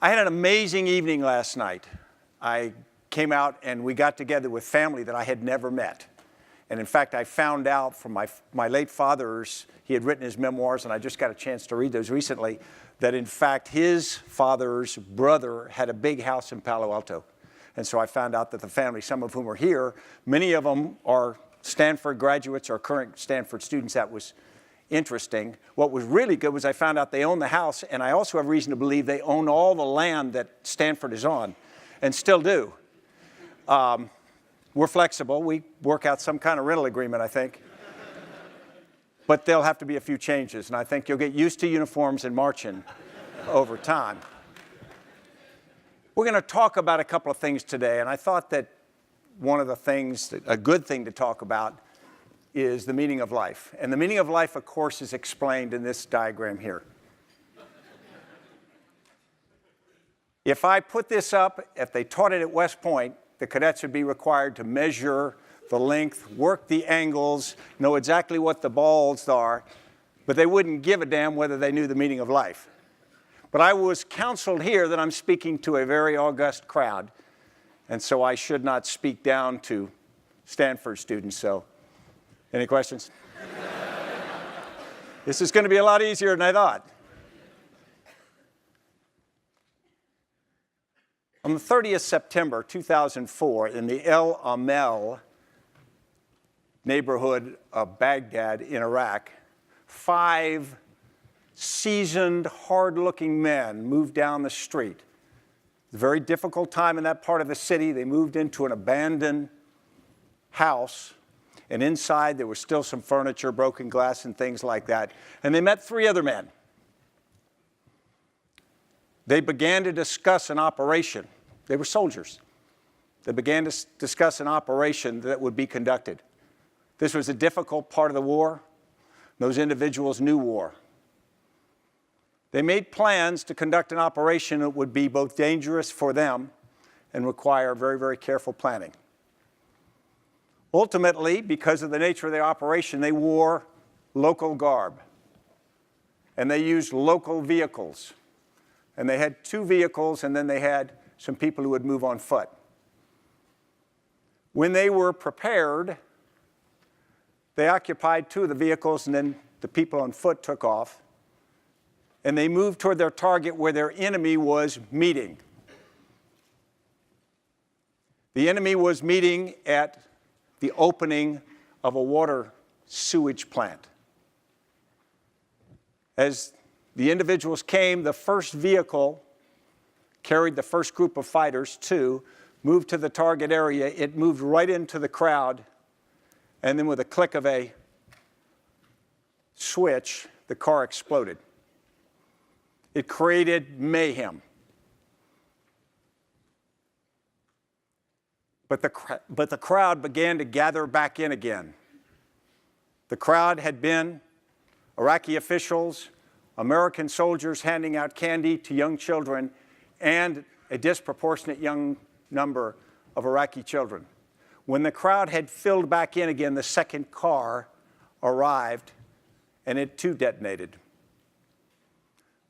I had an amazing evening last night. I came out and we got together with family that I had never met. And in fact, I found out from my late father's, he had written his memoirs, and I just got a chance to read those recently, that in fact his father's brother had a big house in Palo Alto. And so I found out that the family, some of whom are here, many of them are Stanford graduates or current Stanford students. That was interesting. What was really good was I found out they own the house, and I also have reason to believe they own all the land that Stanford is on, and still do. We're flexible. We work out some kind of rental agreement, I think. But there'll have to be a few changes, and I think you'll get used to uniforms and marching over time. We're going to talk about a couple of things today, and I thought that one of the things, a good thing to talk about, is the meaning of life. And the meaning of life, of course, is explained in this diagram here. If I put this up, if they taught it at West Point, the cadets would be required to measure the length, work the angles, know exactly what the balls are, but they wouldn't give a damn whether they knew the meaning of life. But I was counseled here that I'm speaking to a very august crowd, and so I should not speak down to Stanford students. So, any questions? This is going to be a lot easier than I thought. On the 30th September 2004, in the El Amel neighborhood of Baghdad in Iraq, 5 seasoned, hard-looking men moved down the street. It was a very difficult time in that part of the city. They moved into an abandoned house, and inside there was still some furniture, broken glass, and things like that. And they met 3 other men. They began to discuss an operation. They were soldiers. They began to discuss an operation that would be conducted. This was a difficult part of the war. Those individuals knew war. They made plans to conduct an operation that would be both dangerous for them and require very, very careful planning. Ultimately, because of the nature of the operation, they wore local garb, and they used local vehicles. And they had 2 vehicles, and then they had some people who would move on foot. When they were prepared, they occupied 2 of the vehicles, and then the people on foot took off. And they moved toward their target where their enemy was meeting. The enemy was meeting at the opening of a water sewage plant. As the individuals came, the first vehicle carried the first group of fighters, 2, moved to the target area. It moved right into the crowd, and then with a click of a switch, the car exploded. It created mayhem. But the crowd began to gather back in again. The crowd had been Iraqi officials, American soldiers handing out candy to young children, and a disproportionate young number of Iraqi children. When the crowd had filled back in again, the second car arrived, and it too detonated.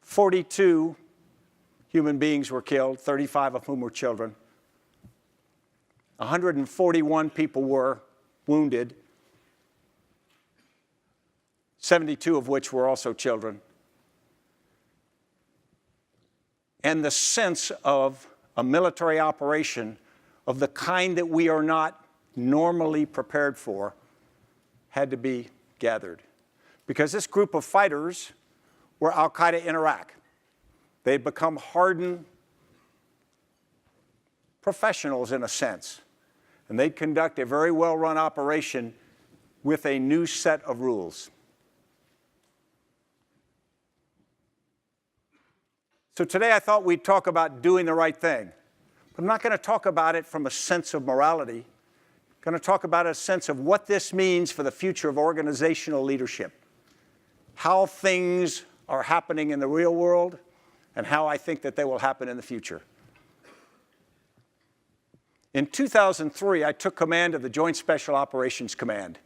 42 human beings were killed, 35 of whom were children. 141 people were wounded, 72 of which were also children. And the sense of a military operation of the kind that we are not normally prepared for had to be gathered. Because this group of fighters were al-Qaeda in Iraq. They had become hardened professionals in a sense. And they'd conduct a very well-run operation with a new set of rules. So today I thought we'd talk about doing the right thing. But I'm not going to talk about it from a sense of morality. I'm going to talk about a sense of what this means for the future of organizational leadership. How things are happening in the real world and how I think that they will happen in the future. In 2003, I took command of the Joint Special Operations Command.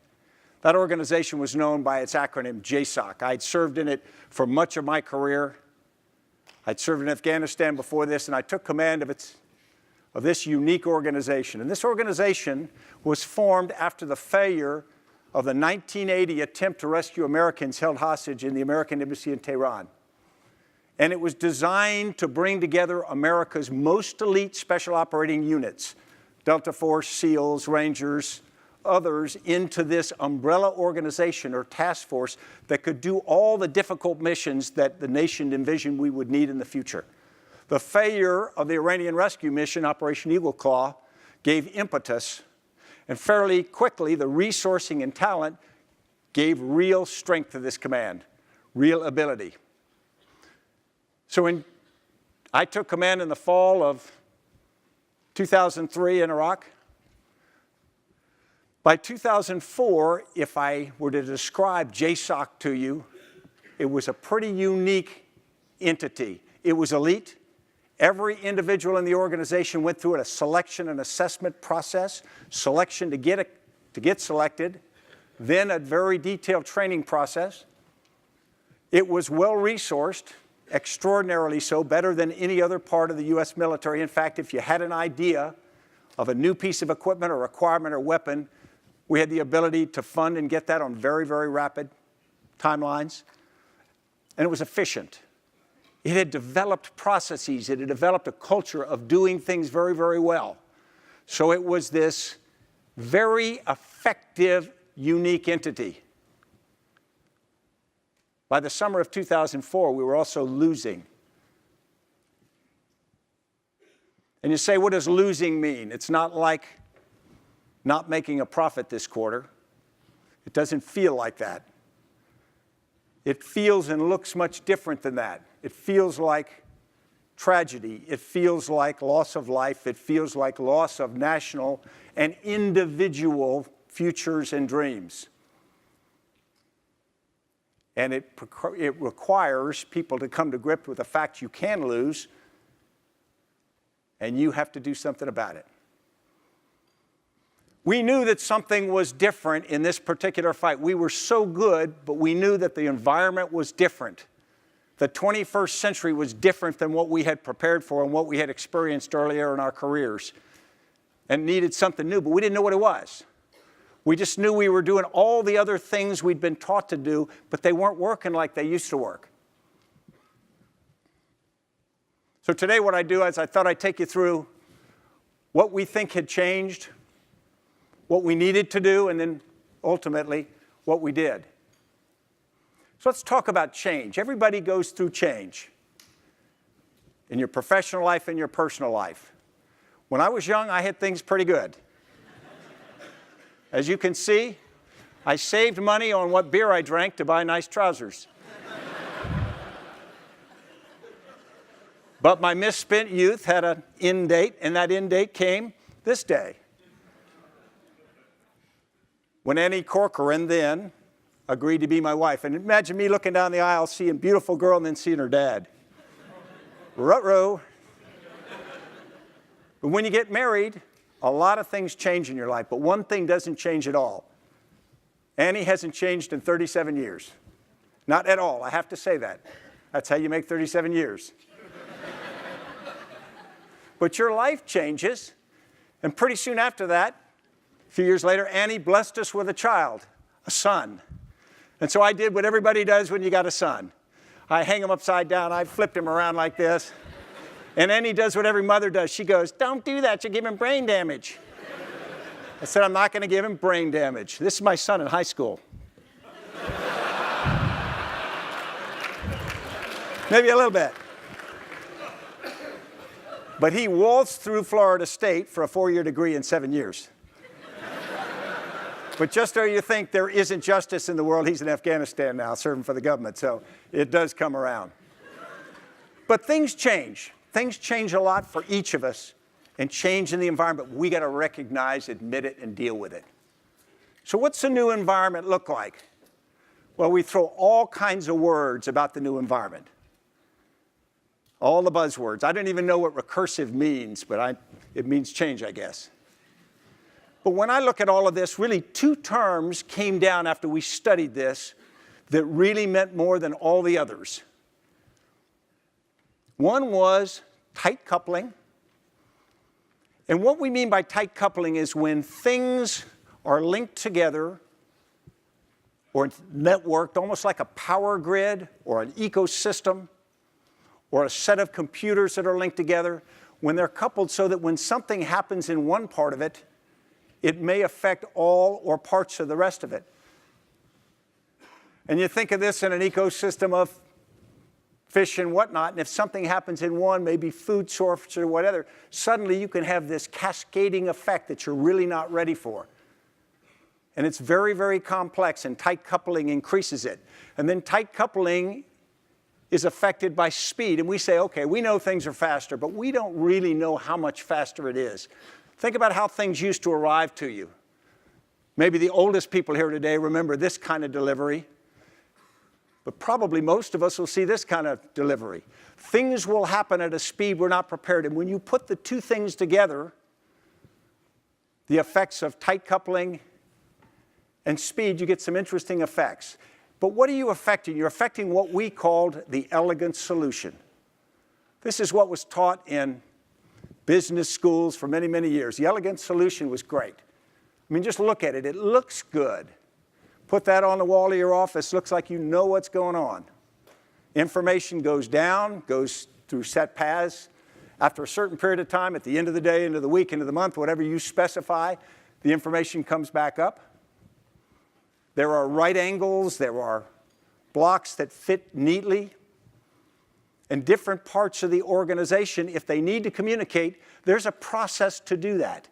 That organization was known by its acronym JSOC. I had served in it for much of my career. I'd served in Afghanistan before this, and I took command of this unique organization. And this organization was formed after the failure of the 1980 attempt to rescue Americans held hostage in the American embassy in Tehran. And it was designed to bring together America's most elite special operating units, Delta Force, SEALs, Rangers, others, into this umbrella organization or task force that could do all the difficult missions that the nation envisioned we would need in the future. The failure of the Iranian rescue mission, Operation Eagle Claw, gave impetus, and fairly quickly the resourcing and talent gave real strength to this command, real ability. So I took command in the fall of 2003 in Iraq. By 2004, if I were to describe JSOC to you, it was a pretty unique entity. It was elite. Every individual in the organization went through a selection and assessment process, selection to get selected, then a very detailed training process. It was well-resourced, extraordinarily so, better than any other part of the U.S. military. In fact, if you had an idea of a new piece of equipment or requirement or weapon, we had the ability to fund and get that on very, very rapid timelines. And it was efficient. It had developed processes. It had developed a culture of doing things very, very well. So it was this very effective, unique entity. By the summer of 2004, we were also losing. And you say, what does losing mean? It's not like not making a profit this quarter. It doesn't feel like that. It feels and looks much different than that. It feels like tragedy. It feels like loss of life. It feels like loss of national and individual futures and dreams. And it requires people to come to grips with the fact you can lose, and you have to do something about it. We knew that something was different in this particular fight. We were so good, but we knew that the environment was different. The 21st century was different than what we had prepared for and what we had experienced earlier in our careers, and needed something new, but we didn't know what it was. We just knew we were doing all the other things we'd been taught to do, but they weren't working like they used to work. So today what I do is I thought I'd take you through what we think had changed, what we needed to do, and then ultimately what we did. So let's talk about change. Everybody goes through change in your professional life and your personal life. When I was young, I had things pretty good. As you can see, I saved money on what beer I drank to buy nice trousers. But my misspent youth had an end date, and that end date came this day. When Annie Corcoran then agreed to be my wife. And imagine me looking down the aisle, seeing a beautiful girl, and then seeing her dad. Ruh-roh. But when you get married, a lot of things change in your life, but one thing doesn't change at all. Annie hasn't changed in 37 years. Not at all, I have to say that. That's how you make 37 years. But your life changes, and pretty soon after that, a few years later, Annie blessed us with a child, a son. And so I did what everybody does when you got a son. I hang him upside down, I flipped him around like this. And Annie does what every mother does. She goes, "Don't do that, you'll give him brain damage." I said, "I'm not going to give him brain damage." This is my son in high school. Maybe a little bit. But he waltzed through Florida State for a 4-year degree in 7 years. But just so you think there isn't justice in the world, he's in Afghanistan now, serving for the government, so it does come around. But things change. Things change a lot for each of us, and change in the environment. We got to recognize, admit it, and deal with it. So what's the new environment look like? Well, we throw all kinds of words about the new environment. All the buzzwords. I don't even know what recursive means, but it means change, I guess. But when I look at all of this, really 2 terms came down after we studied this that really meant more than all the others. One was tight coupling. And what we mean by tight coupling is when things are linked together or networked, almost like a power grid or an ecosystem or a set of computers that are linked together, when they're coupled so that when something happens in one part of it, it may affect all or parts of the rest of it. And you think of this in an ecosystem of fish and whatnot, and if something happens in one, maybe food source or whatever, suddenly you can have this cascading effect that you're really not ready for. And it's very, very complex, and tight coupling increases it. And then tight coupling is affected by speed. And we say, okay, we know things are faster, but we don't really know how much faster it is. Think about how things used to arrive to you. Maybe the oldest people here today remember this kind of delivery. But probably most of us will see this kind of delivery. Things will happen at a speed we're not prepared. And when you put the two things together, the effects of tight coupling and speed, you get some interesting effects. But what are you affecting? You're affecting what we called the elegant solution. This is what was taught in business schools for many, many years. The elegant solution was great. I mean, just look at it. It looks good. Put that on the wall of your office. Looks like you know what's going on. Information goes down, goes through set paths. After a certain period of time, at the end of the day, end of the week, end of the month, whatever you specify, the information comes back up. There are right angles. There are blocks that fit neatly. And different parts of the organization, if they need to communicate, there's a process to do that.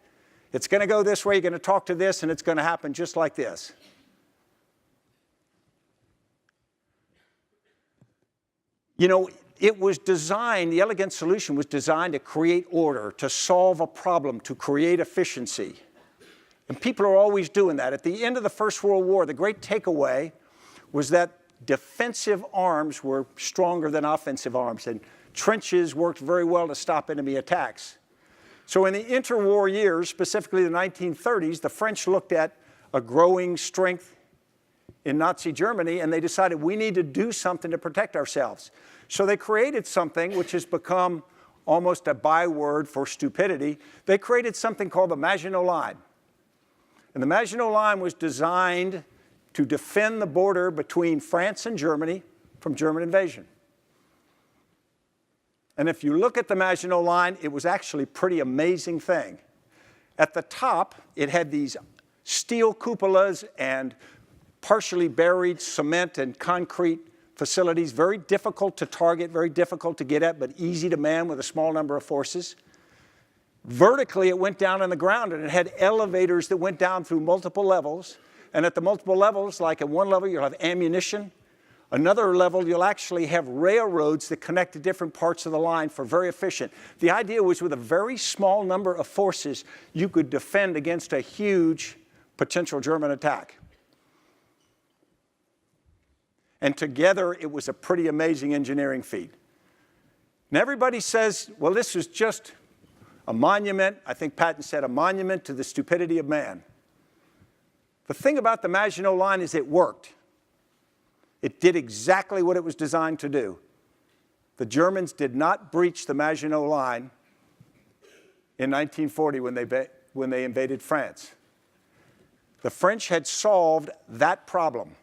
It's going to go this way. You're going to talk to this, and it's going to happen just like this. You know, it was designed, the elegant solution was designed to create order, to solve a problem, to create efficiency. And people are always doing that. At the end of the First World War, the great takeaway was that defensive arms were stronger than offensive arms, and trenches worked very well to stop enemy attacks. So in the interwar years, specifically the 1930s, the French looked at a growing strength in Nazi Germany, and they decided we need to do something to protect ourselves. So they created something which has become almost a byword for stupidity. They created something called the Maginot Line. And the Maginot Line was designed to defend the border between France and Germany from German invasion. And if you look at the Maginot Line, it was actually a pretty amazing thing. At the top, it had these steel cupolas and partially buried cement and concrete facilities, very difficult to target, very difficult to get at, but easy to man with a small number of forces. Vertically, it went down on the ground, and it had elevators that went down through multiple levels. And at the multiple levels, like at one level, you'll have ammunition. Another level, you'll actually have railroads that connect to different parts of the line for very efficient. The idea was with a very small number of forces, you could defend against a huge potential German attack. And together, it was a pretty amazing engineering feat. And everybody says, well, this is just a monument. I think Patton said a monument to the stupidity of man. The thing about the Maginot Line is it worked. It did exactly what it was designed to do. The Germans did not breach the Maginot Line in 1940 when they invaded France. The French had solved that problem.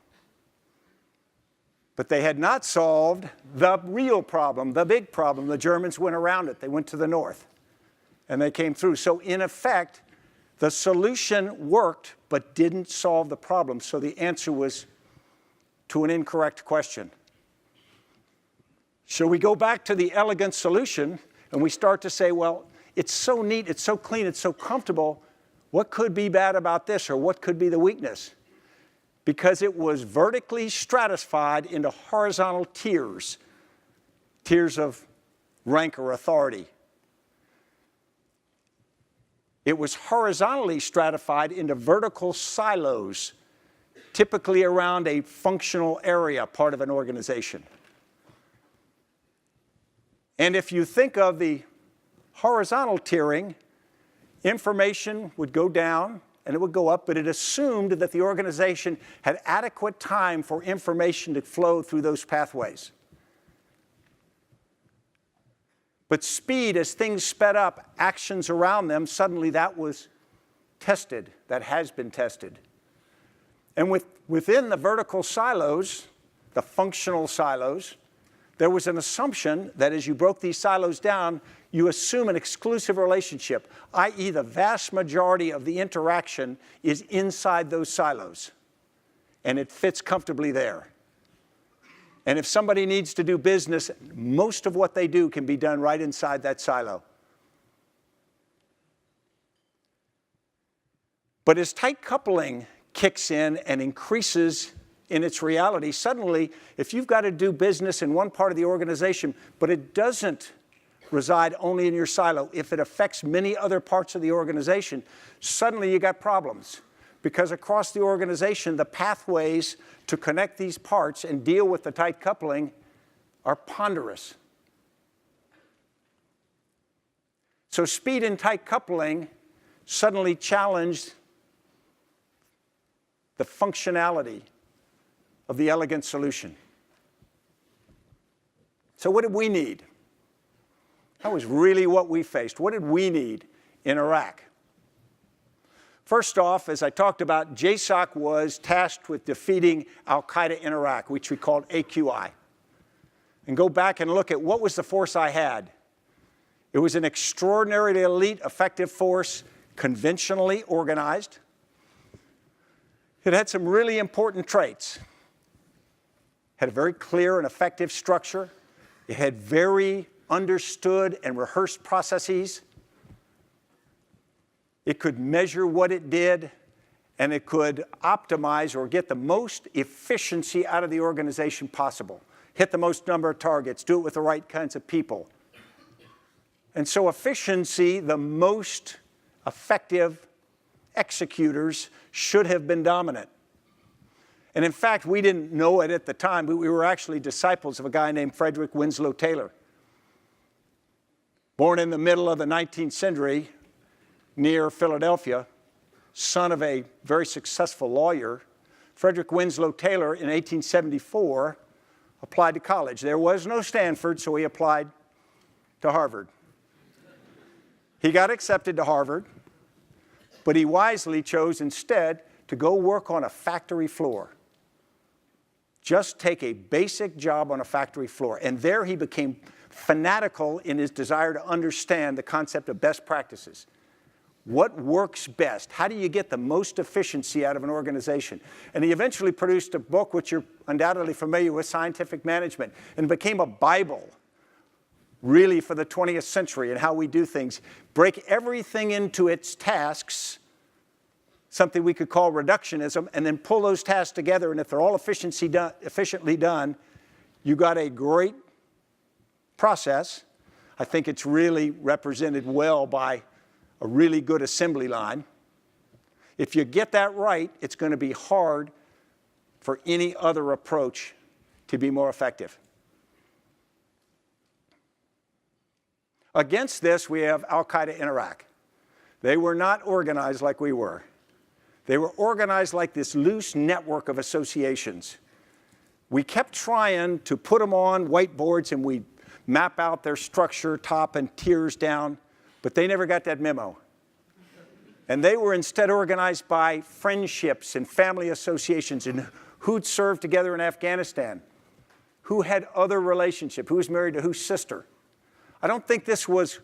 But they had not solved the real problem, the big problem. The Germans went around it. They went to the north, and they came through. So in effect, the solution worked, but didn't solve the problem. So the answer was to an incorrect question. So we go back to the elegant solution, and we start to say, well, it's so neat, it's so clean, it's so comfortable. What could be bad about this, or what could be the weakness? Because it was vertically stratified into horizontal tiers, tiers of rank or authority. It was horizontally stratified into vertical silos, typically around a functional area, part of an organization. And if you think of the horizontal tiering, information would go down and it would go up, but it assumed that the organization had adequate time for information to flow through those pathways. But speed, as things sped up, actions around them, suddenly that was tested, that has been tested. And within the vertical silos, the functional silos, there was an assumption that as you broke these silos down, you assume an exclusive relationship, i.e. the vast majority of the interaction is inside those silos, and it fits comfortably there. And if somebody needs to do business, most of what they do can be done right inside that silo. But as tight coupling kicks in and increases in its reality, suddenly, if you've got to do business in one part of the organization, but it doesn't reside only in your silo, if it affects many other parts of the organization, suddenly you got problems. Because across the organization, the pathways to connect these parts and deal with the tight coupling are ponderous. So speed and tight coupling suddenly challenged the functionality of the elegant solution. So what did we need? That was really what we faced. What did we need in Iraq? First off, as I talked about, JSOC was tasked with defeating al-Qaeda in Iraq, which we called AQI. And go back and look at what was the force I had. It was an extraordinarily elite, effective force, conventionally organized. It had some really important traits. It had a very clear and effective structure. It had very understood and rehearsed processes. It could measure what it did, and it could optimize or get the most efficiency out of the organization possible. Hit the most number of targets, do it with the right kinds of people. And so efficiency, the most effective executors should have been dominant. And in fact, we didn't know it at the time, but we were actually disciples of a guy named Frederick Winslow Taylor. Born in the middle of the 19th century near Philadelphia, son of a very successful lawyer, Frederick Winslow Taylor in 1874 applied to college. There was no Stanford, so he applied to Harvard. He got accepted to Harvard, but he wisely chose instead to go work on a factory floor. Just take a basic job on a factory floor. And there he became fanatical in his desire to understand the concept of best practices. What works best? How do you get the most efficiency out of an organization? And he eventually produced a book, which you're undoubtedly familiar with, Scientific Management, and became a Bible, really, for the 20th century and how we do things. Break everything into its tasks, something we could call reductionism, and then pull those tasks together, and if they're all efficiently done, you got a great process. I think it's really represented well by a really good assembly line. If you get that right, it's going to be hard for any other approach to be more effective. Against this, we have al-Qaeda in Iraq. They were not organized like we were. They were organized like this loose network of associations. We kept trying to put them on whiteboards and we map out their structure, top and tiers down, but they never got that memo. And they were instead organized by friendships and family associations and who'd served together in Afghanistan, who had other relationships, who was married to whose sister. I don't think this was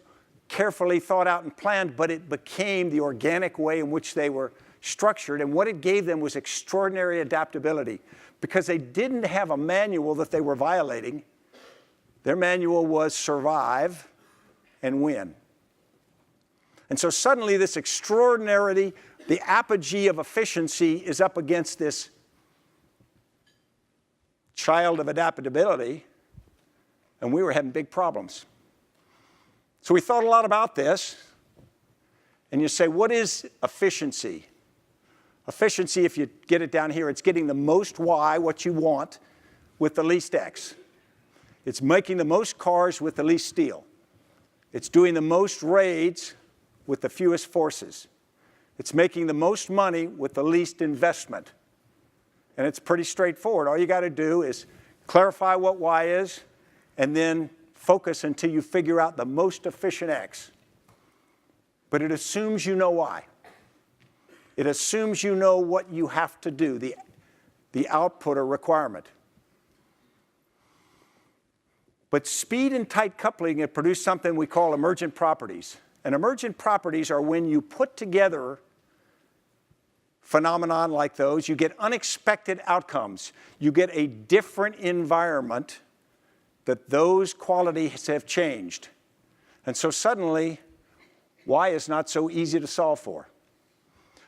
carefully thought out and planned, but it became the organic way in which they were structured. And what it gave them was extraordinary adaptability because they didn't have a manual that they were violating. Their manual was survive and win. And so suddenly this extraordinarity, the apogee of efficiency is up against this child of adaptability, and we were having big problems. So we thought a lot about this, and you say, what is efficiency? Efficiency, if you get it down here, it's getting the most Y, what you want, with the least X. It's making the most cars with the least steel. It's doing the most raids with the fewest forces. It's making the most money with the least investment. And it's pretty straightforward. All you got to do is clarify what Y is, and then focus until you figure out the most efficient X. But it assumes you know why. It assumes you know what you have to do, the output or requirement. But speed and tight coupling have produced something we call emergent properties. And emergent properties are when you put together phenomenon like those, you get unexpected outcomes. You get a different environment that those qualities have changed. And so suddenly, Y is not so easy to solve for.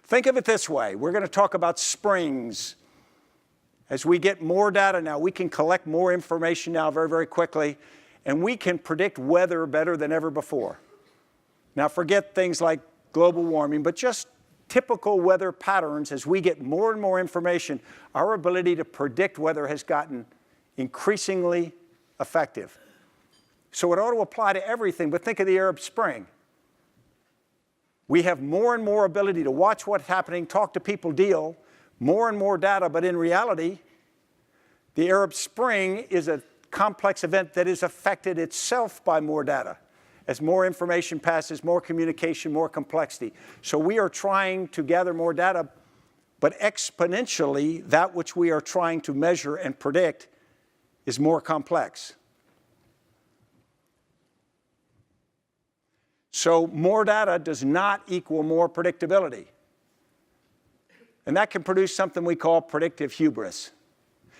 Think of it this way. We're going to talk about springs. As we get more data now, we can collect more information now very, very quickly, and we can predict weather better than ever before. Now, forget things like global warming, but just typical weather patterns. As we get more and more information, our ability to predict weather has gotten increasingly effective. So it ought to apply to everything, but think of the Arab Spring. We have more and more ability to watch what's happening, talk to people, deal, more and more data, but in reality, the Arab Spring is a complex event that is affected itself by more data. As more information passes, more communication, more complexity. So we are trying to gather more data, but exponentially, that which we are trying to measure and predict is more complex. So more data does not equal more predictability. And that can produce something we call predictive hubris.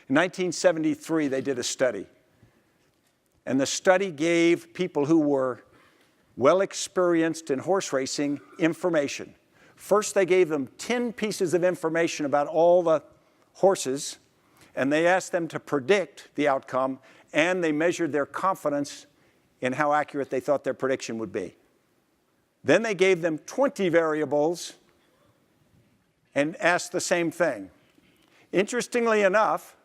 In 1973, they did a study. And the study gave people who were well experienced in horse racing information. First, they gave them 10 pieces of information about all the horses, and they asked them to predict the outcome, and they measured their confidence in how accurate they thought their prediction would be. Then they gave them 20 variables and asked the same thing. Interestingly enough,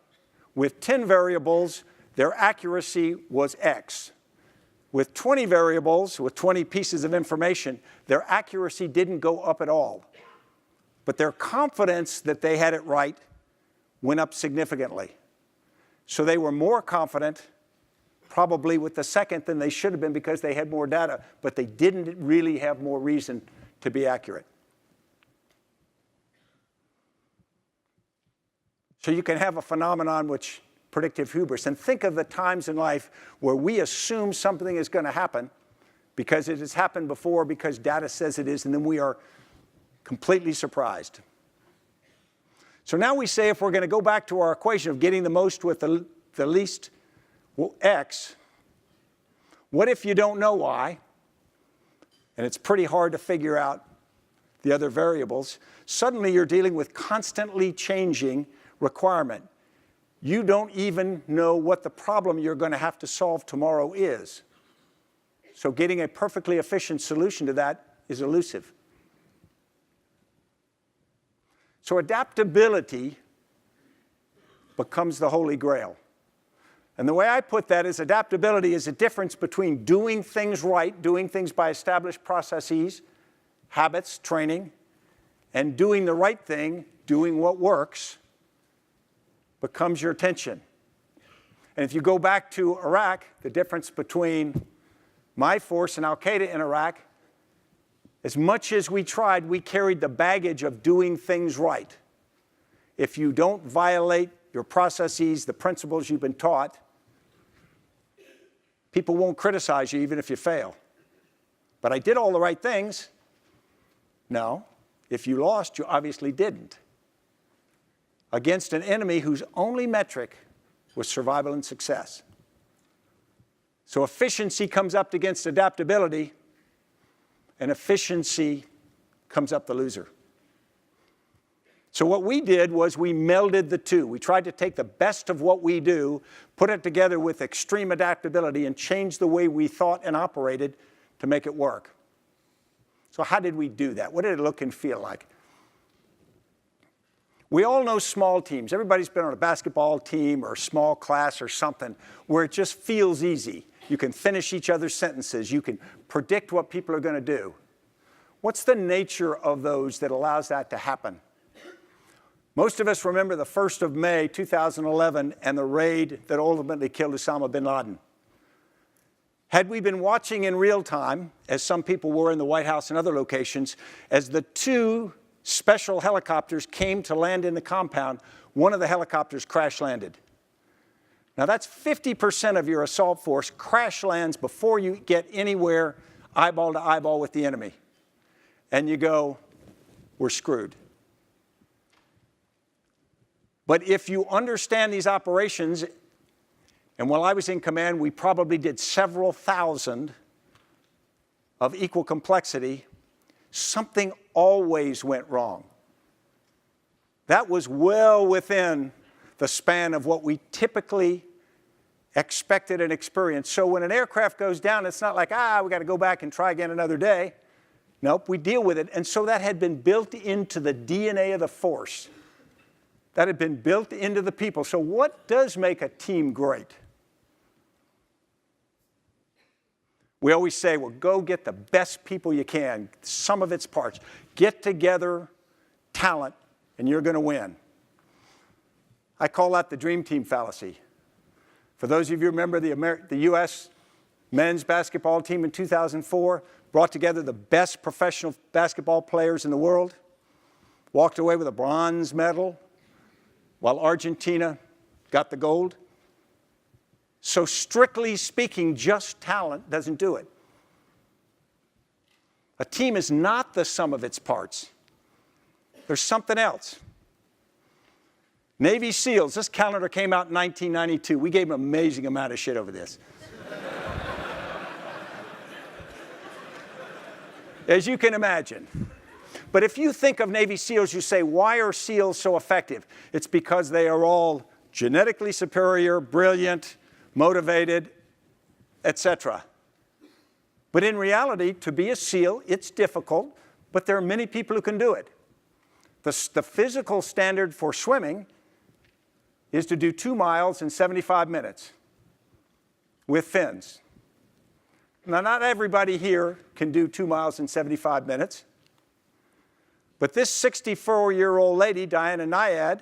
with 10 variables, their accuracy was X. With 20 variables, with 20 pieces of information, their accuracy didn't go up at all. But their confidence that they had it right went up significantly. So they were more confident, probably with the second than they should have been because they had more data, but they didn't really have more reason to be accurate. So you can have a phenomenon which predictive hubris. And think of the times in life where we assume something is going to happen because it has happened before, because data says it is, and then we are completely surprised. So now we say if we're going to go back to our equation of getting the most with the least X, what if you don't know Y, and it's pretty hard to figure out the other variables? Suddenly you're dealing with constantly changing requirement. You don't even know what the problem you're going to have to solve tomorrow is. So getting a perfectly efficient solution to that is elusive. So adaptability becomes the holy grail. And the way I put that is adaptability is a difference between doing things right, doing things by established processes, habits, training, and doing the right thing, doing what works, becomes your tension. And if you go back to Iraq, the difference between my force and al-Qaeda in Iraq, as much as we tried, we carried the baggage of doing things right. If you don't violate your processes, the principles you've been taught, people won't criticize you even if you fail. But I did all the right things. No, if you lost, you obviously didn't. Against an enemy whose only metric was survival and success. So efficiency comes up against adaptability, and efficiency comes up the loser. So what we did was we melded the two. We tried to take the best of what we do, put it together with extreme adaptability, and change the way we thought and operated to make it work. So how did we do that? What did it look and feel like? We all know small teams. Everybody's been on a basketball team or a small class or something where it just feels easy. You can finish each other's sentences. You can predict what people are going to do. What's the nature of those that allows that to happen? Most of us remember the 1st of May, 2011, and the raid that ultimately killed Osama bin Laden. Had we been watching in real time, as some people were in the White House and other locations, as the two special helicopters came to land in the compound, one of the helicopters crash landed. Now that's 50% of your assault force crash lands before you get anywhere eyeball to eyeball with the enemy. And you go, we're screwed. But if you understand these operations, and while I was in command, we probably did several thousand of equal complexity, something always went wrong. That was well within the span of what we typically expected and experienced. So when an aircraft goes down, it's not like, we got to go back and try again another day. Nope, we deal with it. And so that had been built into the DNA of the force. That had been built into the people. So what does make a team great? We always say, well, go get the best people you can, sum of its parts. Get together talent, and you're going to win. I call that the dream team fallacy. For those of you who remember the U.S. men's basketball team in 2004, brought together the best professional basketball players in the world, walked away with a bronze medal, while Argentina got the gold. So strictly speaking, just talent doesn't do it. A team is not the sum of its parts. There's something else. Navy SEALs, this calendar came out in 1992. We gave them an amazing amount of shit over this. As you can imagine. But if you think of Navy SEALs, you say, why are SEALs so effective? It's because they are all genetically superior, brilliant, motivated, etc. But in reality, to be a SEAL, it's difficult, but there are many people who can do it. The physical standard for swimming is to do 2 miles in 75 minutes with fins. Now, not everybody here can do 2 miles in 75 minutes, but this 64-year-old lady, Diana Nyad,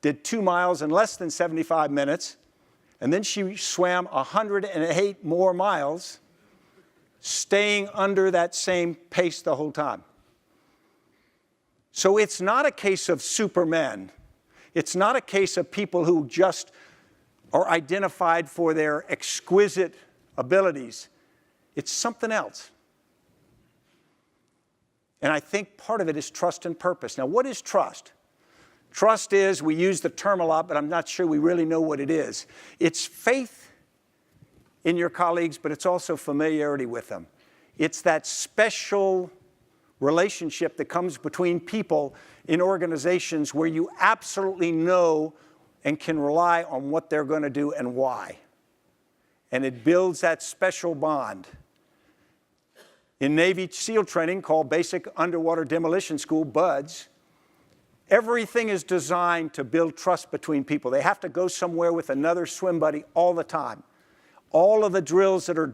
did 2 miles in less than 75 minutes, and then she swam 108 more miles, staying under that same pace the whole time. So it's not a case of supermen. It's not a case of people who just are identified for their exquisite abilities. It's something else. And I think part of it is trust and purpose. Now, what is trust? Trust is, we use the term a lot, but I'm not sure we really know what it is. It's faith in your colleagues, but it's also familiarity with them. It's that special relationship that comes between people in organizations where you absolutely know and can rely on what they're going to do and why. And it builds that special bond. In Navy SEAL training, called Basic Underwater Demolition School, BUDS, everything is designed to build trust between people. They have to go somewhere with another swim buddy all the time. All of the drills that are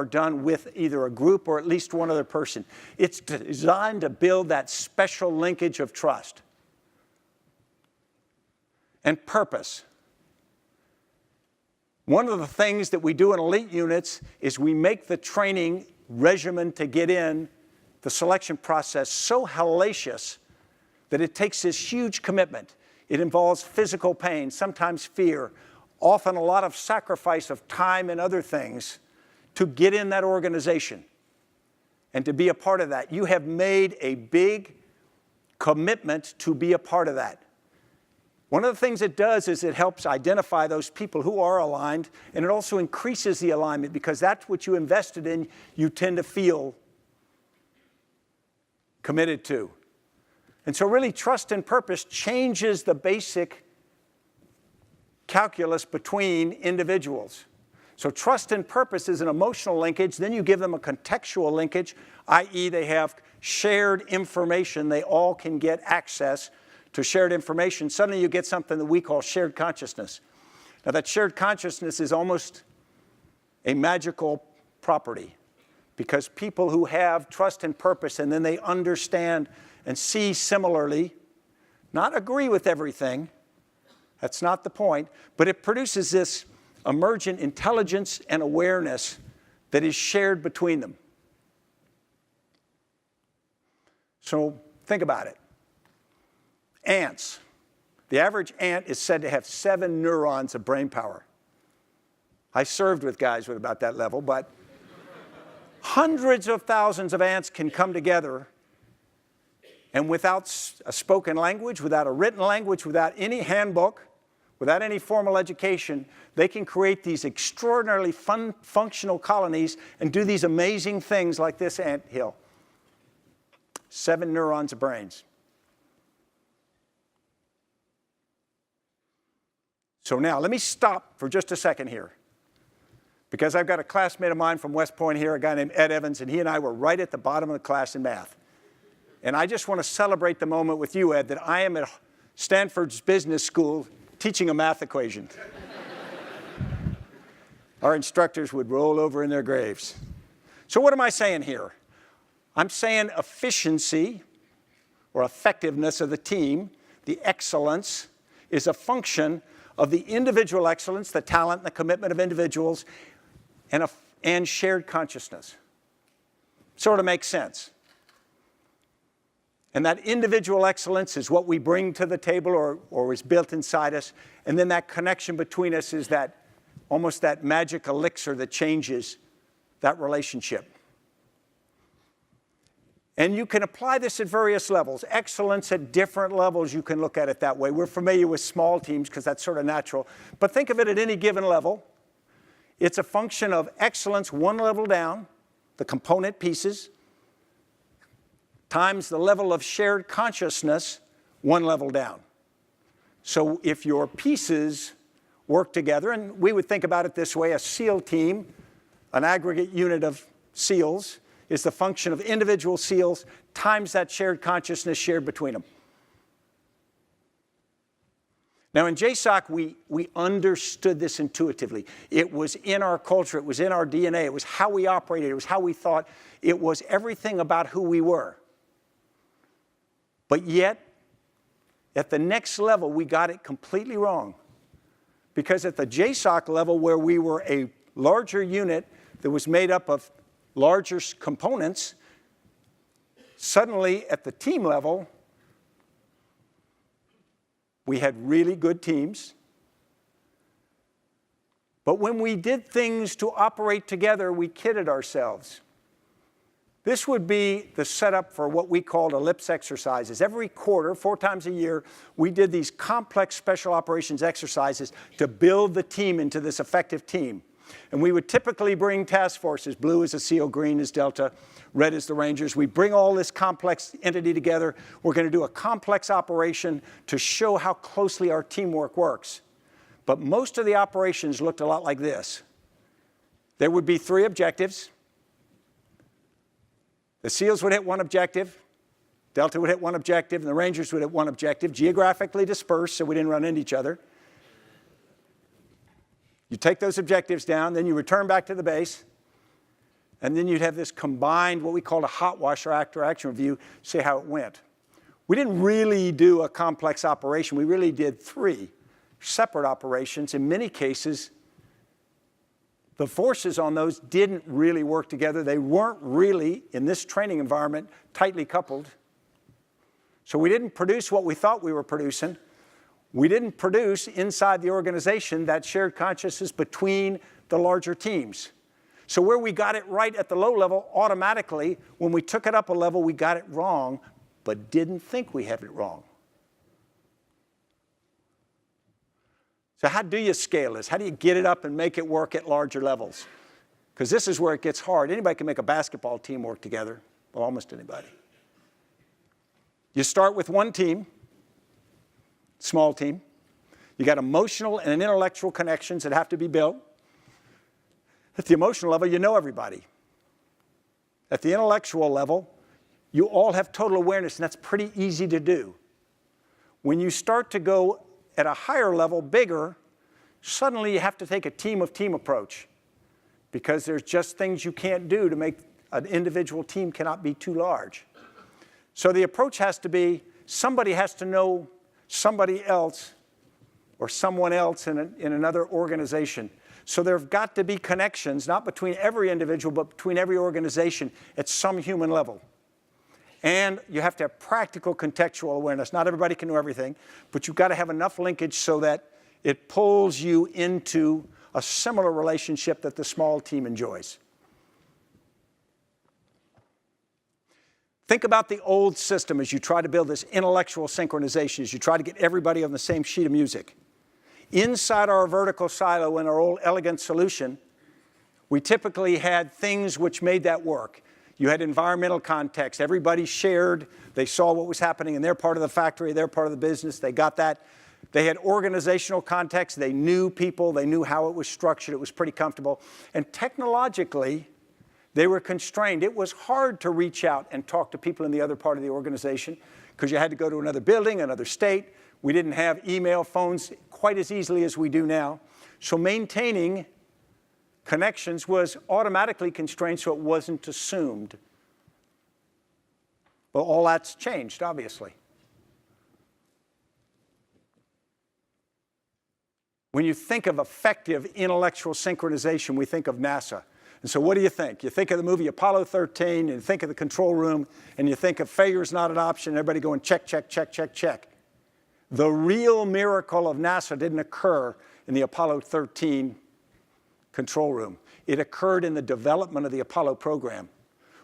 done with either a group or at least one other person. It's designed to build that special linkage of trust. And purpose. One of the things that we do in elite units is we make the training regimen to get in the selection process so hellacious that it takes this huge commitment. It involves physical pain, sometimes fear, often a lot of sacrifice of time and other things to get in that organization and to be a part of that. You have made a big commitment to be a part of that. One of the things it does is it helps identify those people who are aligned, and it also increases the alignment because that's what you invested in, you tend to feel committed to. And so really trust and purpose changes the basic calculus between individuals. So trust and purpose is an emotional linkage. Then you give them a contextual linkage, i.e. they have shared information. They all can get access to shared information. Suddenly you get something that we call shared consciousness. Now that shared consciousness is almost a magical property because people who have trust and purpose and then they understand and see similarly, not agree with everything, that's not the point, but it produces this emergent intelligence and awareness that is shared between them. So think about it. Ants. The average ant is said to have 7 neurons of brain power. I served with guys with about that level, but hundreds of thousands of ants can come together, and without a spoken language, without a written language, without any handbook, without any formal education, they can create these extraordinarily functional colonies and do these amazing things like this ant hill. 7 neurons of brains. So now, let me stop for just a second here, because I've got a classmate of mine from West Point here, a guy named Ed Evans, and he and I were right at the bottom of the class in math. And I just want to celebrate the moment with you, Ed, that I am at Stanford's business school teaching a math equation. Our instructors would roll over in their graves. So what am I saying here? I'm saying efficiency or effectiveness of the team, the excellence, is a function of the individual excellence, the talent, and the commitment of individuals, and shared consciousness. Sort of makes sense. And that individual excellence is what we bring to the table or is built inside us. And then that connection between us is that almost that magic elixir that changes that relationship. And you can apply this at various levels. Excellence at different levels, you can look at it that way. We're familiar with small teams because that's sort of natural. But think of it at any given level. It's a function of excellence one level down, the component pieces, times the level of shared consciousness one level down. So if your pieces work together, and we would think about it this way, a SEAL team, an aggregate unit of SEALs, is the function of individual SEALs times that shared consciousness shared between them. Now in JSOC, we understood this intuitively. It was in our culture, it was in our DNA, it was how we operated, it was how we thought, it was everything about who we were. But yet, at the next level, we got it completely wrong. Because at the JSOC level, where we were a larger unit that was made up of larger components, suddenly at the team level, we had really good teams. But when we did things to operate together, we kidded ourselves. This would be the setup for what we called ellipse exercises. Every quarter, 4 times a year, we did these complex special operations exercises to build the team into this effective team. And we would typically bring task forces. Blue is a SEAL, green is Delta, red is the Rangers. We bring all this complex entity together. We're going to do a complex operation to show how closely our teamwork works. But most of the operations looked a lot like this. There would be 3 objectives. The SEALs would hit 1 objective, Delta would hit 1 objective, and the Rangers would hit 1 objective, geographically dispersed so we didn't run into each other. You take those objectives down, then you return back to the base, and then you'd have this combined, what we called a hot wash or action review, see how it went. We didn't really do a complex operation. We really did 3 separate operations. In many cases, the forces on those didn't really work together. They weren't really, in this training environment, tightly coupled. So we didn't produce what we thought we were producing. We didn't produce inside the organization that shared consciousness between the larger teams. So where we got it right at the low level, automatically, when we took it up a level, we got it wrong, but didn't think we had it wrong. So how do you scale this? How do you get it up and make it work at larger levels? Because this is where it gets hard. Anybody can make a basketball team work together. Well, almost anybody. You start with 1 team, small team. You got emotional and intellectual connections that have to be built. At the emotional level, you know everybody. At the intellectual level, you all have total awareness, and that's pretty easy to do. When you start to go at a higher level, bigger, suddenly you have to take a team-of-team approach because there's just things you can't do to make an individual team cannot be too large. So the approach has to be somebody has to know somebody else or someone else in another organization. So there have got to be connections, not between every individual, but between every organization at some human level. And you have to have practical contextual awareness. Not everybody can know everything, but you've got to have enough linkage so that it pulls you into a similar relationship that the small team enjoys. Think about the old system as you try to build this intellectual synchronization, as you try to get everybody on the same sheet of music. Inside our vertical silo in our old elegant solution, we typically had things which made that work. You had environmental context. Everybody shared. They saw what was happening in their part of the factory, their part of the business. They got that. They had organizational context. They knew people. They knew how it was structured. It was pretty comfortable. And technologically, they were constrained. It was hard to reach out and talk to people in the other part of the organization because you had to go to another building, another state. We didn't have email, phones quite as easily as we do now. So maintaining connections was automatically constrained so it wasn't assumed. Well, all that's changed, obviously. When you think of effective intellectual synchronization, we think of NASA. And so what do you think? You think of the movie Apollo 13, and you think of the control room, and you think of failure is not an option, everybody going check, check, check, check, check. The real miracle of NASA didn't occur in the Apollo 13 control room. It occurred in the development of the Apollo program,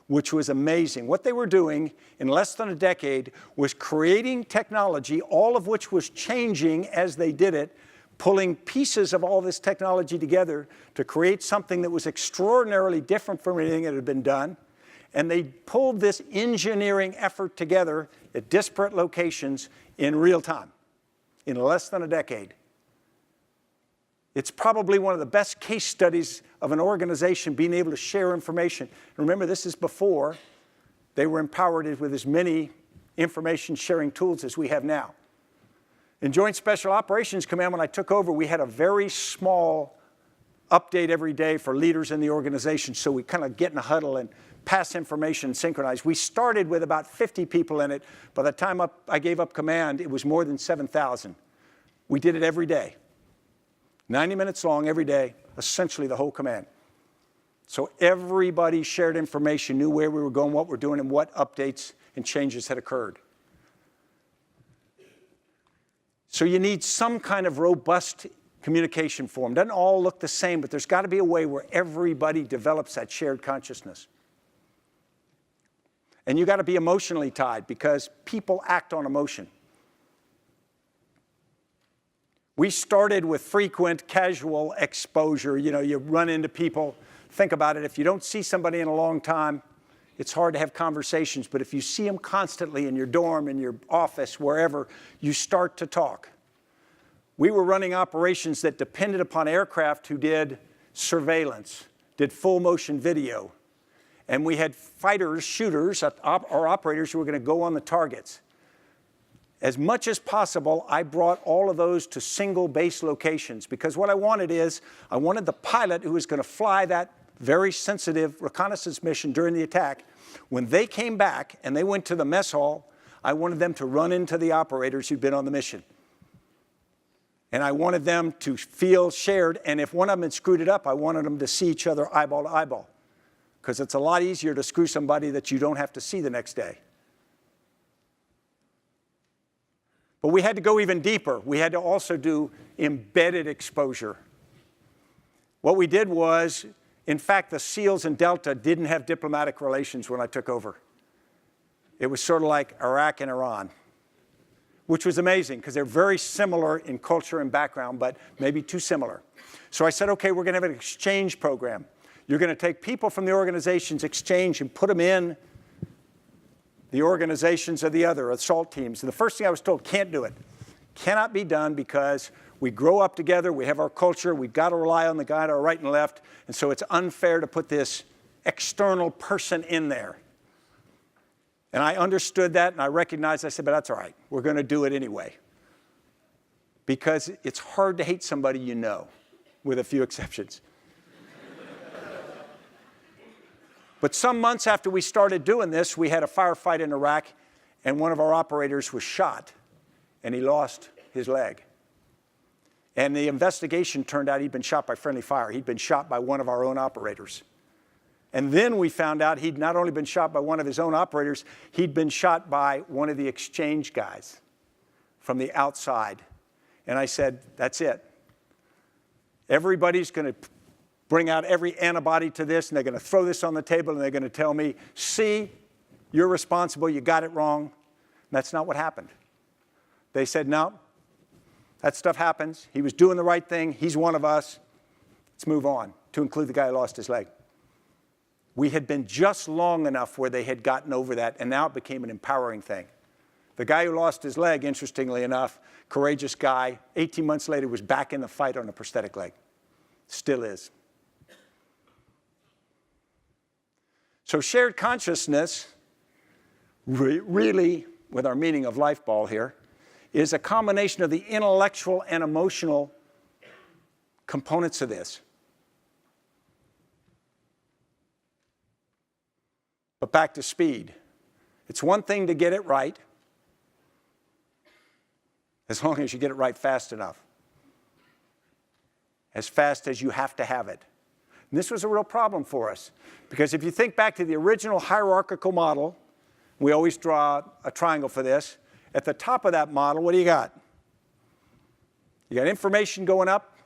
which was amazing. What they were doing in less than a decade was creating technology, all of which was changing as they did it, pulling pieces of all this technology together to create something that was extraordinarily different from anything that had been done. And they pulled this engineering effort together at disparate locations in real time, in less than a decade. It's probably one of the best case studies of an organization being able to share information. And remember, this is before they were empowered with as many information sharing tools as we have now. In Joint Special Operations Command, when I took over, we had a very small update every day for leaders in the organization, so we kind of get in a huddle and pass information and synchronize. We started with about 50 people in it. By the time I gave up command, it was more than 7,000. We did it every day. 90 minutes long every day, essentially the whole command. So everybody shared information, knew where we were going, what we're doing, and what updates and changes had occurred. So you need some kind of robust communication form. Doesn't all look the same, but there's got to be a way where everybody develops that shared consciousness. And you got to be emotionally tied because people act on emotion. We started with frequent, casual exposure. You know, you run into people. Think about it. If you don't see somebody in a long time, it's hard to have conversations, but if you see them constantly in your dorm, in your office, wherever, you start to talk. We were running operations that depended upon aircraft who did surveillance, did full motion video. And we had fighters, shooters, or operators who were going to go on the targets. As much as possible, I brought all of those to single base locations because what I wanted is, I wanted the pilot who was going to fly that very sensitive reconnaissance mission during the attack. When they came back and they went to the mess hall, I wanted them to run into the operators who'd been on the mission. And I wanted them to feel shared, and if one of them had screwed it up, I wanted them to see each other eyeball to eyeball. Because it's a lot easier to screw somebody that you don't have to see the next day. But we had to go even deeper. We had to also do embedded exposure. What we did was, in fact, the SEALs in Delta didn't have diplomatic relations when I took over. It was sort of like Iraq and Iran, which was amazing because they're very similar in culture and background, but maybe too similar. So I said, okay, we're going to have an exchange program. You're going to take people from the organizations, exchange, and put them in the organizations of the other assault teams. And the first thing I was told, can't do it. Cannot be done because we grow up together, we have our culture, we've got to rely on the guy to our right and left, and so it's unfair to put this external person in there. And I understood that, and I recognized, I said, but that's all right. We're going to do it anyway. Because it's hard to hate somebody you know, with a few exceptions. But some months after we started doing this, we had a firefight in Iraq, and one of our operators was shot, and he lost his leg. And the investigation turned out he'd been shot by friendly fire. He'd been shot by one of our own operators. And then we found out he'd not only been shot by one of his own operators, he'd been shot by one of the exchange guys from the outside. And I said, that's it. Everybody's going to bring out every antibody to this, and they're going to throw this on the table, and they're going to tell me, see, you're responsible, you got it wrong. And that's not what happened. They said, no, that stuff happens. He was doing the right thing. He's one of us. Let's move on, to include the guy who lost his leg. We had been just long enough where they had gotten over that, and now it became an empowering thing. The guy who lost his leg, interestingly enough, courageous guy, 18 months later was back in the fight on a prosthetic leg. Still is. So shared consciousness, really, with our meaning of life ball here, is a combination of the intellectual and emotional components of this. But back to speed. It's one thing to get it right, as long as you get it right fast enough. As fast as you have to have it. And this was a real problem for us. Because if you think back to the original hierarchical model, we always draw a triangle for this. At the top of that model, what do you got? You got information going up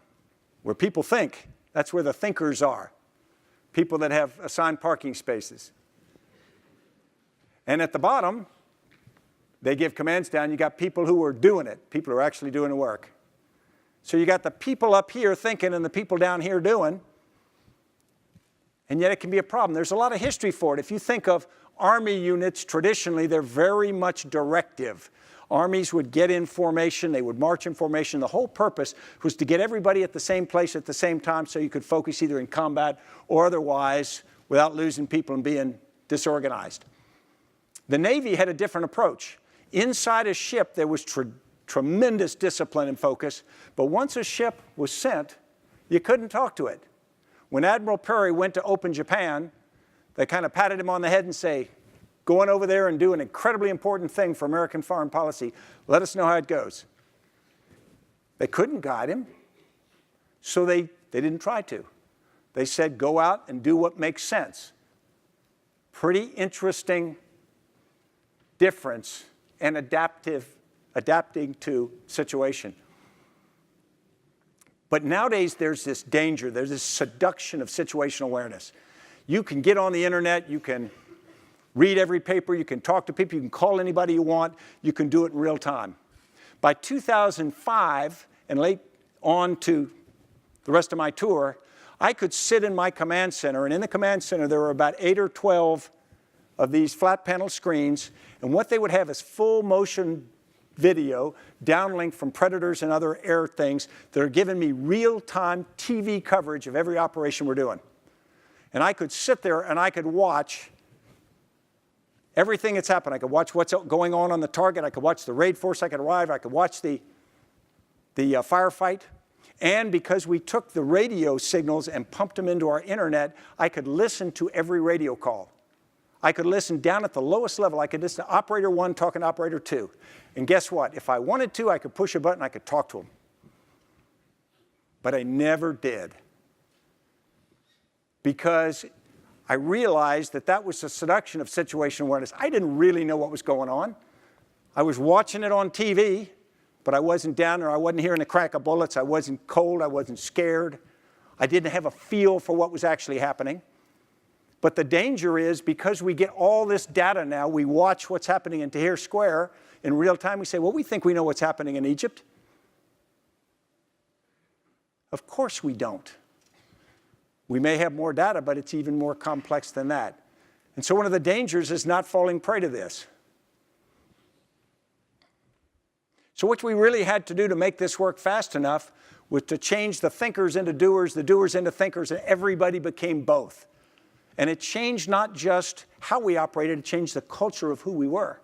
where people think. That's where the thinkers are. People that have assigned parking spaces. And at the bottom, they give commands down. You got people who are doing it. People who are actually doing the work. So you got the people up here thinking and the people down here doing. And yet it can be a problem. There's a lot of history for it. If you think of Army units, traditionally, they're very much directive. Armies would get in formation. They would march in formation. The whole purpose was to get everybody at the same place at the same time so you could focus either in combat or otherwise without losing people and being disorganized. The Navy had a different approach. Inside a ship, there was tremendous discipline and focus, but once a ship was sent, you couldn't talk to it. When Admiral Perry went to open Japan, they kind of patted him on the head and say, go on over there and do an incredibly important thing for American foreign policy. Let us know how it goes. They couldn't guide him, so they didn't try to. They said, go out and do what makes sense. Pretty interesting difference and adapting to situation. But nowadays there's this danger, there's this seduction of situational awareness. You can get on the internet, you can read every paper, you can talk to people, you can call anybody you want, you can do it in real time. By 2005 and late on to the rest of my tour, I could sit in my command center, and in the command center there were about 8 or 12 of these flat panel screens, and what they would have is full motion video downlinked from Predators and other air things that are giving me real-time TV coverage of every operation we're doing. And I could sit there and I could watch everything that's happened. I could watch what's going on the target. I could watch the raid force. I could arrive. I could watch the firefight. And because we took the radio signals and pumped them into our internet, I could listen to every radio call. I could listen down at the lowest level. I could listen to operator 1 talking to operator 2. And guess what? If I wanted to, I could push a button, I could talk to them. But I never did. Because I realized that that was a seduction of situational awareness. I didn't really know what was going on. I was watching it on TV, but I wasn't down there. I wasn't hearing the crack of bullets. I wasn't cold. I wasn't scared. I didn't have a feel for what was actually happening. But the danger is, because we get all this data now, we watch what's happening in Tahrir Square in real time. We say, well, we think we know what's happening in Egypt. Of course we don't. We may have more data, but it's even more complex than that. And so one of the dangers is not falling prey to this. So what we really had to do to make this work fast enough was to change the thinkers into doers, the doers into thinkers, and everybody became both. And it changed not just how we operated, it changed the culture of who we were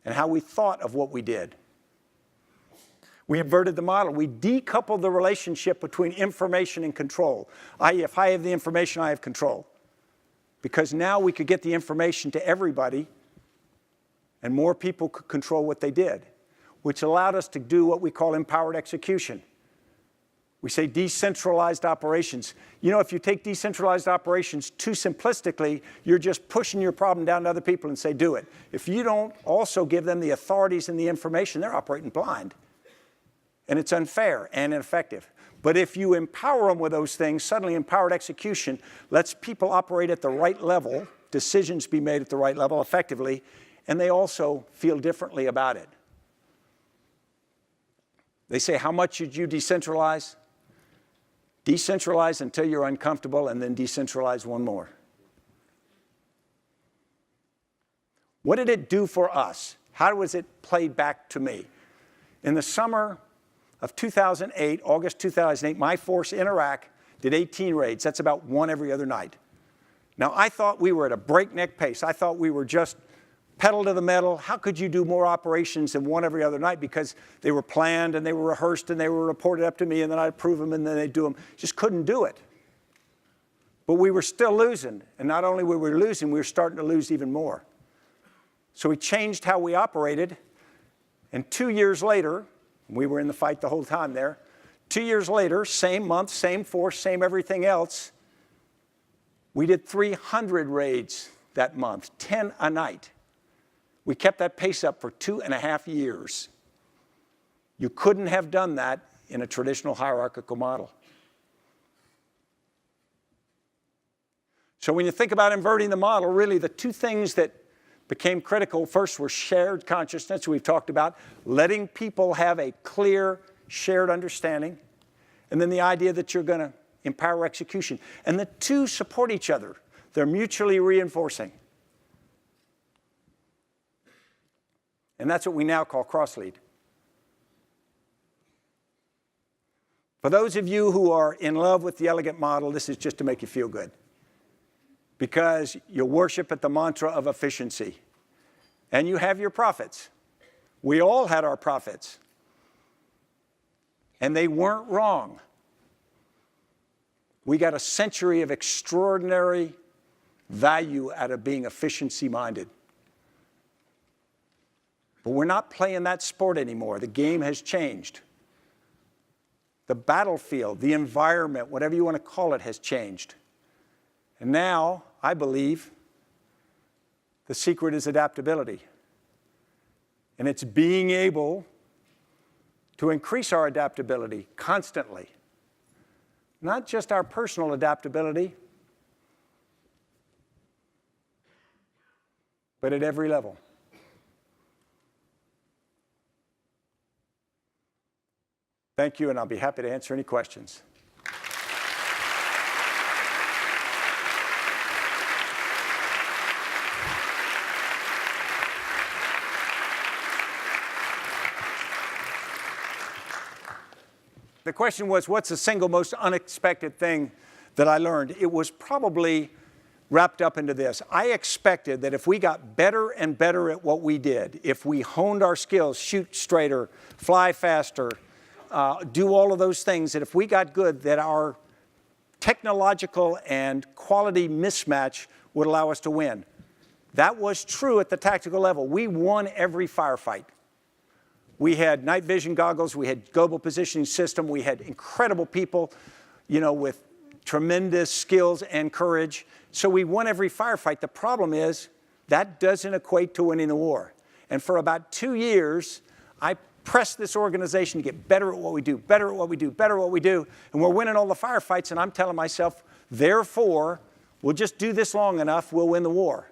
and how we thought of what we did. We inverted the model. We decoupled the relationship between information and control. i.e., if I have the information, I have control. Because now we could get the information to everybody and more people could control what they did, which allowed us to do what we call empowered execution. We say decentralized operations. You know, if you take decentralized operations too simplistically, you're just pushing your problem down to other people and say, do it. If you don't also give them the authorities and the information, they're operating blind. And it's unfair and ineffective. But if you empower them with those things, suddenly empowered execution lets people operate at the right level, decisions be made at the right level effectively, and they also feel differently about it. They say, how much should you decentralize? Decentralize until you're uncomfortable, and then decentralize one more. What did it do for us? How was it played back to me? In the summer of 2008, August 2008, my force in Iraq did 18 raids. That's about one every other night. Now, I thought we were at a breakneck pace. I thought we were just pedal to the metal. How could you do more operations than one every other night? Because they were planned and they were rehearsed and they were reported up to me and then I'd approve them and then they'd do them. Just couldn't do it. But we were still losing. And not only were we losing, we were starting to lose even more. So we changed how we operated. And 2 years later, we were in the fight the whole time there. 2 years later, same month, same force, same everything else, we did 300 raids that month, 10 a night. We kept that pace up for 2.5 years. You couldn't have done that in a traditional hierarchical model. So when you think about inverting the model, really the two things that became critical first were shared consciousness, we've talked about, letting people have a clear shared understanding, and then the idea that you're going to empower execution. And the two support each other. They're mutually reinforcing. And that's what we now call cross-lead. For those of you who are in love with the elegant model, this is just to make you feel good. Because you worship at the mantra of efficiency. And you have your prophets. We all had our prophets. And they weren't wrong. We got a century of extraordinary value out of being efficiency-minded. But we're not playing that sport anymore. The game has changed. The battlefield, the environment, whatever you want to call it, has changed. And now, I believe, the secret is adaptability. And it's being able to increase our adaptability constantly. Not just our personal adaptability, but at every level. Thank you, and I'll be happy to answer any questions. The question was, what's the single most unexpected thing that I learned? It was probably wrapped up into this. I expected that if we got better and better at what we did, if we honed our skills, shoot straighter, fly faster, do all of those things, that if we got good, that our technological and quality mismatch would allow us to win. That was true at the tactical level. We won every firefight. We had night vision goggles, we had global positioning system, we had incredible people, you know, with tremendous skills and courage. So we won every firefight. The problem is that doesn't equate to winning the war. And for about 2 years, I pressed this organization to get better at what we do, better at what we do, better at what we do. And we're winning all the firefights, and I'm telling myself, therefore, we'll just do this long enough, we'll win the war.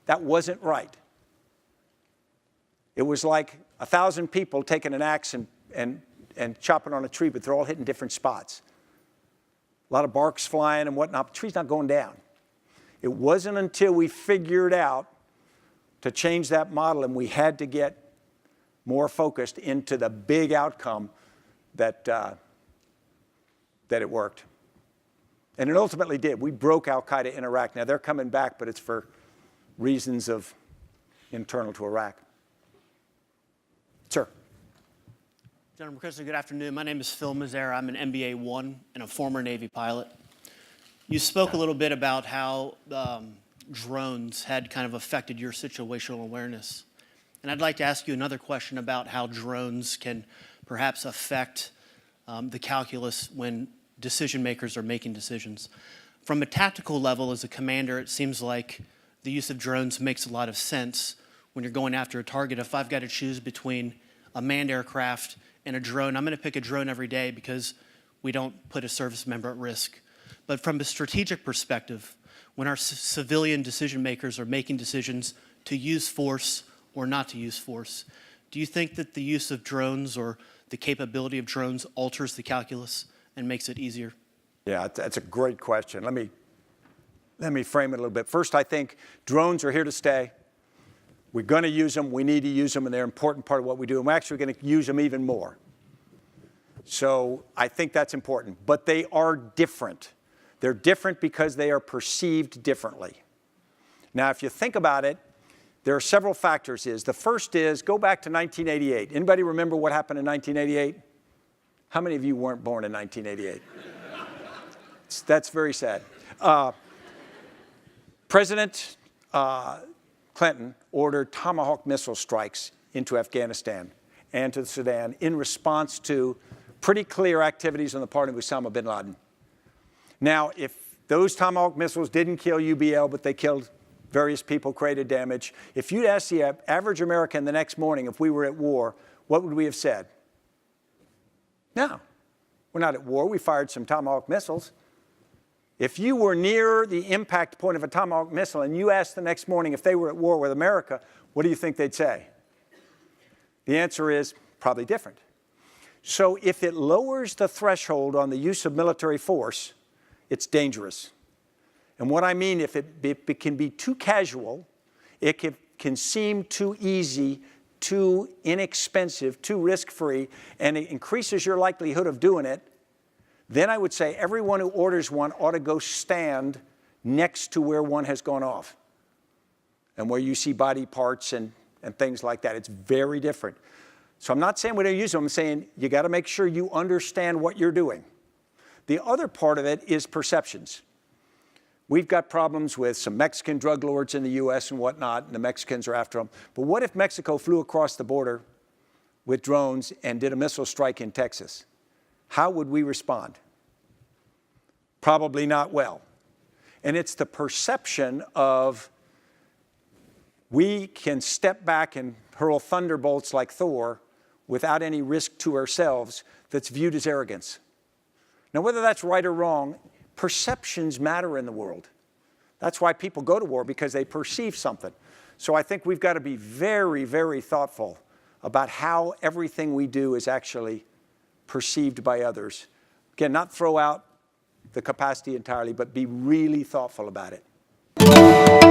That wasn't right. It was like 1,000 people taking an axe and chopping on a tree, but they're all hitting different spots. A lot of bark's flying and whatnot, but the tree's not going down. It wasn't until we figured out to change that model and we had to get more focused into the big outcome that it worked. And it ultimately did. We broke Al-Qaeda in Iraq. Now, they're coming back, but it's for reasons of internal to Iraq. Sir. General McChrystal, good afternoon. My name is Phil Mazzara. I'm an MBA 1 and a former Navy pilot. You spoke a little bit about how drones had kind of affected your situational awareness. And I'd like to ask you another question about how drones can perhaps affect the calculus when decision makers are making decisions. From a tactical level, as a commander, it seems like the use of drones makes a lot of sense when you're going after a target. If I've got to choose between a manned aircraft and a drone, I'm going to pick a drone every day because we don't put a service member at risk. But from a strategic perspective, when our civilian decision makers are making decisions to use force or not to use force, do you think that the use of drones or the capability of drones alters the calculus and makes it easier? Yeah, that's a great question. Let me frame it a little bit. First, I think drones are here to stay. We're going to use them. We need to use them, and they're an important part of what we do. And we're actually going to use them even more. So I think that's important. But they are different. They're different because they are perceived differently. Now, if you think about it, there are several factors. The first is, go back to 1988. Anybody remember what happened in 1988? How many of you weren't born in 1988? That's very sad. President Clinton ordered Tomahawk missile strikes into Afghanistan and to Sudan in response to pretty clear activities on the part of Osama bin Laden. Now, if those Tomahawk missiles didn't kill UBL, but they killed various people, created damage, if you'd asked the average American the next morning if we were at war, what would we have said? No, we're not at war. We fired some Tomahawk missiles. If you were near the impact point of a Tomahawk missile and you asked the next morning if they were at war with America, what do you think they'd say? The answer is probably different. So if it lowers the threshold on the use of military force, it's dangerous. And what I mean, if it can be too casual, it can seem too easy, too inexpensive, too risk-free, and it increases your likelihood of doing it, then I would say everyone who orders one ought to go stand next to where one has gone off and where you see body parts and things like that. It's very different. So I'm not saying we don't use them. I'm saying you got to make sure you understand what you're doing. The other part of it is perceptions. We've got problems with some Mexican drug lords in the U.S. and whatnot, and the Mexicans are after them. But what if Mexico flew across the border with drones and did a missile strike in Texas? How would we respond? Probably not well. And it's the perception of we can step back and hurl thunderbolts like Thor without any risk to ourselves that's viewed as arrogance. Now, whether that's right or wrong, perceptions matter in the world. That's why people go to war, because they perceive something. So I think we've got to be very, very thoughtful about how everything we do is actually perceived by others. Again, not throw out the capacity entirely, but be really thoughtful about it.